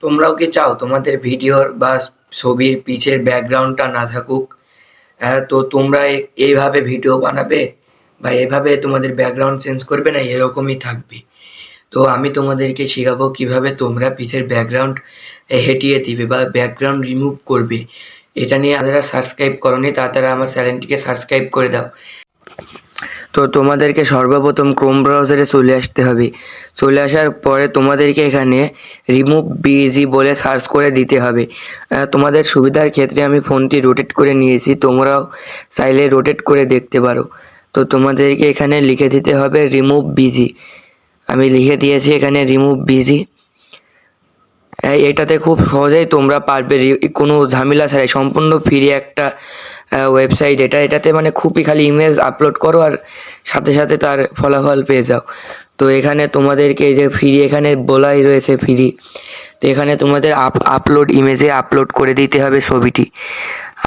তোমরাও কি চাও তোমাদের ভিডিওর বা ছবির পিছের ব্যাকগ্রাউন্ডটা না থাকুক? তো তোমরা এইভাবে ভিডিও বানাবে বা এভাবে তোমাদের ব্যাকগ্রাউন্ড চেঞ্জ করবে, না এরকমই থাকবে? তো আমি তোমাদেরকে শেখাবো কিভাবে তোমরা পিছের ব্যাকগ্রাউন্ড হটিয়ে দিবে বা ব্যাকগ্রাউন্ড রিমুভ করবে। এটা নিয়ে যারা সাবস্ক্রাইব করোনি তারা আমার চ্যানেলটিকে সাবস্ক্রাইব করে দাও। তো তোমাদেরকে সর্বপ্রথম ক্রোম ব্রাউজারে চলে আসতে হবে। চলে আসার পরে তোমাদেরকে এখানে রিমুভ বিজি বলে সার্চ করে দিতে হবে। তোমাদের সুবিধার ক্ষেত্রে আমি ফোনটি রোটেট করে নিয়েছি, তোমরাও চাইলে রোটেট করে দেখতে পারো। তো তোমাদেরকে এখানে লিখে দিতে হবে রিমুভ বিজি। আমি লিখে দিয়েছি এখানে রিমুভ বিজি। এটাতে খুব সহজেই তোমরা পারবে, কোনো ঝামেলা ছাড়াই, সম্পূর্ণ ফ্রি একটা ওয়েবসাইট। এটাতে মানে খুবই খালি ইমেজ আপলোড করো আর সাথে সাথে তার ফলাফল পেয়ে যাও। তো এখানে তোমাদেরকে এই যে ফ্রি এখানে বলাই রয়েছে ফ্রি, তো এখানে তোমাদের আপলোড ইমেজে আপলোড করে দিতে হবে ছবিটি।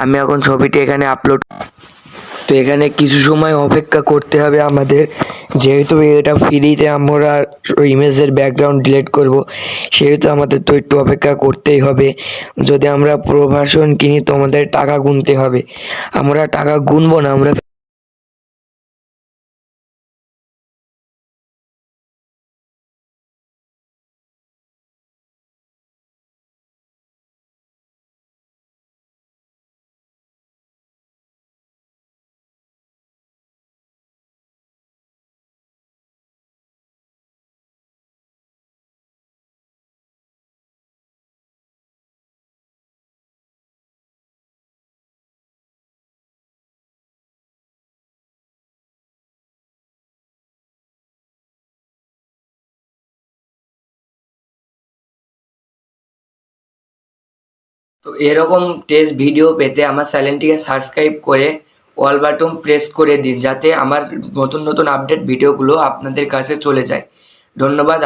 আমি এখন ছবিটি এখানে আপলোড, তো এখানে কিছু সময় অপেক্ষা করতে হবে আমাদের, যেহেতু এটা ফ্রিতে আমরা ইমেজের ব্যাকগ্রাউন্ড ডিলিট করব, সেহেতু আমাদের তো একটু অপেক্ষা করতেই হবে। যদি আমরা প্রো ভার্সন কিনি তো আমাদের টাকা গুনতে হবে, আমরা টাকা গুনবো না, আমরা তো এরকম টেস্ট ভিডিও পেতে আমার চ্যানেলটিকে সাবস্ক্রাইব করে অল বাটন প্রেস করে দিন, যাতে আমার নতুন নতুন আপডেট ভিডিওগুলো আপনাদের কাছে চলে যায়। ধন্যবাদ।